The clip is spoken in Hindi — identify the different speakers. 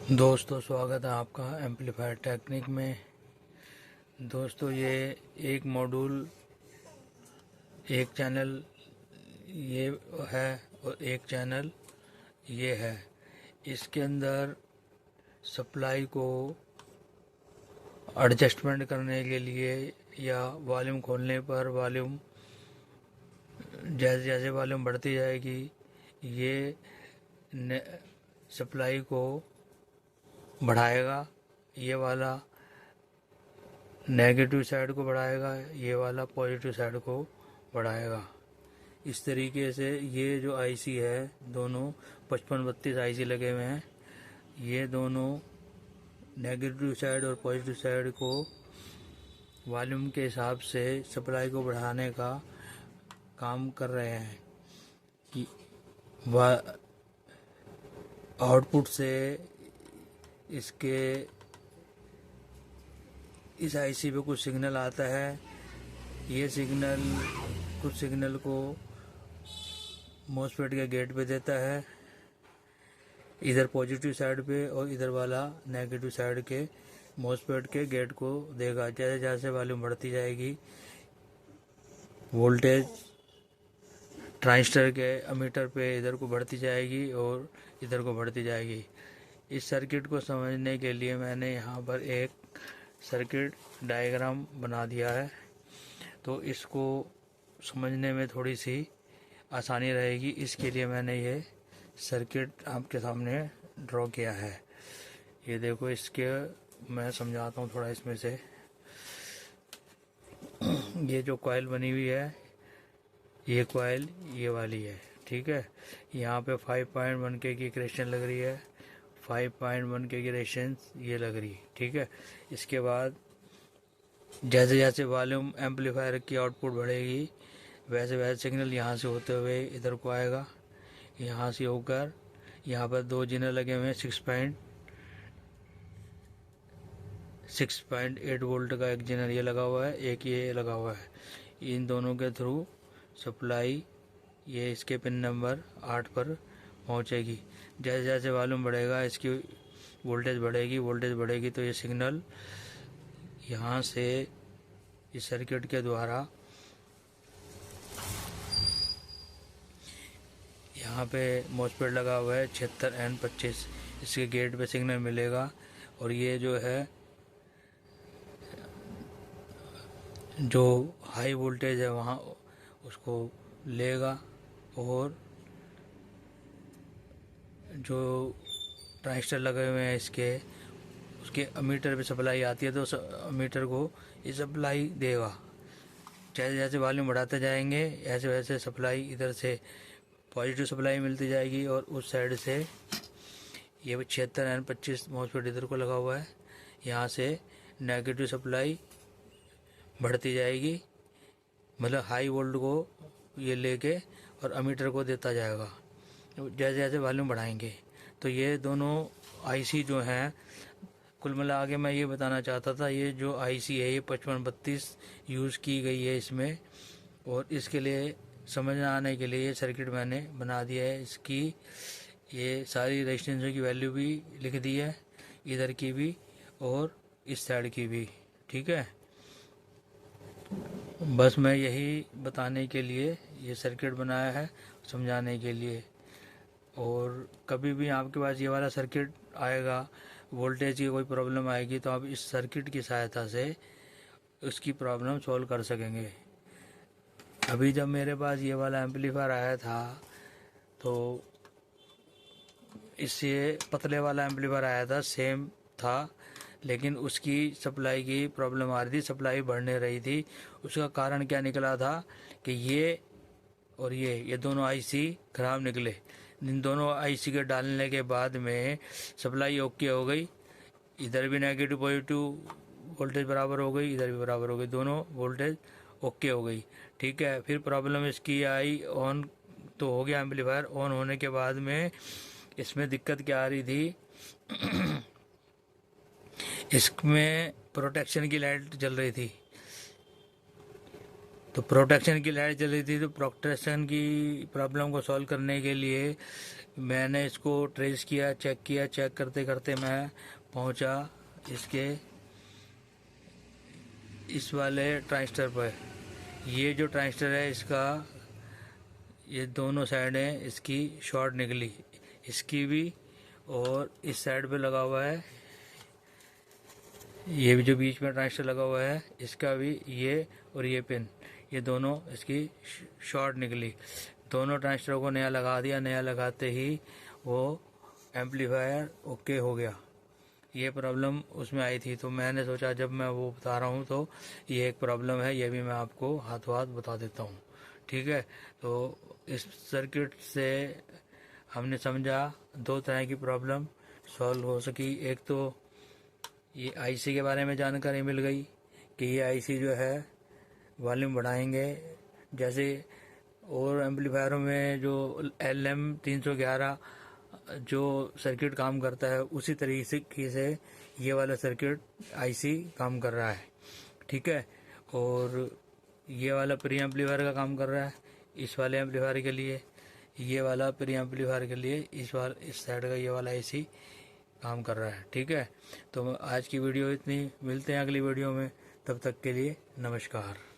Speaker 1: दोस्तों, स्वागत है आपका एम्पलीफायर टेक्निक में। दोस्तों, ये एक मॉड्यूल, एक चैनल ये है और एक चैनल ये है। इसके अंदर सप्लाई को एडजस्टमेंट करने के लिए या वॉल्यूम खोलने पर वॉल्यूम जैसे जैसे वॉल्यूम बढ़ती जाएगी ये सप्लाई को बढ़ाएगा। ये वाला नेगेटिव साइड को बढ़ाएगा, ये वाला पॉजिटिव साइड को बढ़ाएगा। इस तरीके से ये जो आईसी है, दोनों 5532 आईसी लगे हुए हैं। ये दोनों नेगेटिव साइड और पॉजिटिव साइड को वॉल्यूम के हिसाब से सप्लाई को बढ़ाने का काम कर रहे हैं कि आउटपुट से इसके इस आईसी पे कुछ सिग्नल आता है। ये सिग्नल कुछ सिग्नल को मॉसफेट के गेट पे देता है, इधर पॉजिटिव साइड पे, और इधर वाला नेगेटिव साइड के मॉसफेट के गेट को देगा। जैसे जैसे वॉल्यूम बढ़ती जाएगी वोल्टेज ट्रांजिस्टर के एमीटर पे इधर को बढ़ती जाएगी और इधर को बढ़ती जाएगी। इस सर्किट को समझने के लिए मैंने यहाँ पर एक सर्किट डायग्राम बना दिया है, तो इसको समझने में थोड़ी सी आसानी रहेगी। इसके लिए मैंने ये सर्किट आपके सामने ड्रॉ किया है। ये देखो, इसके मैं समझाता हूँ थोड़ा इसमें से। ये जो कॉइल बनी हुई है, ये कॉइल ये वाली है, ठीक है। यहाँ पे 5.1 के की कनेक्शन लग रही है, 5.1 के की रेजिस्टेंस ये लग रही, ठीक है। इसके बाद जैसे जैसे वॉल्यूम एम्पलीफायर की आउटपुट बढ़ेगी वैसे वैसे सिग्नल यहाँ से होते हुए इधर को आएगा। यहाँ से होकर यहाँ पर दो जीनर लगे हुए हैं, 6.8 वोल्ट का एक जीनर ये लगा हुआ है, एक ये लगा हुआ है। इन दोनों के थ्रू सप्लाई ये इसके पिन नंबर 8 पर पहुँचेगी। जैसे जैसे वॉल्यूम बढ़ेगा इसकी वोल्टेज बढ़ेगी तो ये सिग्नल यहाँ से इस सर्किट के द्वारा यहाँ पे मॉसफेट लगा हुआ है 76N25, इसके गेट पे सिग्नल मिलेगा और ये जो है जो हाई वोल्टेज है वहाँ उसको लेगा, और जो ट्रांजिस्टर लगे हुए हैं इसके उसके एमीटर पे सप्लाई आती है तो एमीटर को ये सप्लाई देगा। जैसे जैसे वॉल्यूम बढ़ाते जाएंगे ऐसे वैसे सप्लाई इधर से पॉजिटिव सप्लाई मिलती जाएगी और उस साइड से ये 76N25 मॉसफेट इधर को लगा हुआ है, यहाँ से नेगेटिव सप्लाई बढ़ती जाएगी। मतलब हाई वोल्ट को ये लेके और एमीटर को देता जाएगा जैसे जैसे वॉल्यूम बढ़ाएंगे। तो ये दोनों आईसी जो हैं, कुल मिला के मैं ये बताना चाहता था, ये जो आईसी है ये 5532 यूज़ की गई है इसमें, और इसके लिए समझ आने के लिए ये सर्किट मैंने बना दिया है। इसकी ये सारी रेजिस्टेंस की वैल्यू भी लिख दी है, इधर की भी और इस साइड की भी, ठीक है। बस मैं यही बताने के लिए ये सर्किट बनाया है, समझाने के लिए। और कभी भी आपके पास ये वाला सर्किट आएगा, वोल्टेज की कोई प्रॉब्लम आएगी, तो आप इस सर्किट की सहायता से उसकी प्रॉब्लम सॉल्व कर सकेंगे। अभी जब मेरे पास ये वाला एम्पलीफायर आया था तो इससे पतले वाला एम्पलीफायर आया था, सेम था, लेकिन उसकी सप्लाई की प्रॉब्लम आ रही थी, सप्लाई बढ़ने रही थी। उसका कारण क्या निकला था कि ये और ये दोनों आईसी खराब निकले। इन दोनों आईसी के डालने के बाद में सप्लाई ओके हो गई, इधर भी नेगेटिव पॉजिटिव वोल्टेज बराबर हो गई, इधर भी बराबर हो गई, दोनों वोल्टेज ओके हो गई, ठीक है। फिर प्रॉब्लम इसकी आई, ऑन तो हो गया एम्पलीफायर। ऑन होने के बाद में इसमें दिक्कत क्या आ रही थी इसमें प्रोटेक्शन की लाइट जल रही थी। तो प्रोटेक्शन की प्रॉब्लम को सॉल्व करने के लिए मैंने इसको ट्रेस किया, चेक करते करते मैं पहुंचा इसके इस वाले ट्रांजिस्टर पर। ये जो ट्रांजिस्टर है इसका, ये दोनों साइडें इसकी शॉर्ट निकली, इसकी भी और इस साइड पे लगा हुआ है, ये भी जो बीच में ट्रांजिस्टर लगा हुआ है इसका भी, ये और ये पिन, ये दोनों इसकी शॉर्ट निकली। दोनों ट्रांजिस्टर को नया लगा दिया, नया लगाते ही वो एम्पलीफायर ओके हो गया। ये प्रॉब्लम उसमें आई थी, तो मैंने सोचा जब मैं वो बता रहा हूँ तो ये एक प्रॉब्लम है, ये भी मैं आपको हाथों हाथ बता देता हूँ। ठीक है, तो इस सर्किट से हमने समझा दो तरह की प्रॉब्लम सॉल्व हो सकी। एक तो ये आईसी के बारे में जानकारी मिल गई कि ये आईसी जो है वॉल्यूम बढ़ाएंगे, जैसे और एम्पलीफायरों में जो LM311 जो सर्किट काम करता है उसी तरीके से ये वाला सर्किट आईसी काम कर रहा है। ठीक है, और ये वाला प्री एम्पलीफायर का काम कर रहा है इस वाले एम्पलीफायर के लिए, ये वाला प्री एम्पलीफायर के लिए इस साइड का ये वाला आईसी काम कर रहा है। ठीक है, तो आज की वीडियो इतनी, मिलते हैं अगली वीडियो में, तब तक के लिए नमस्कार।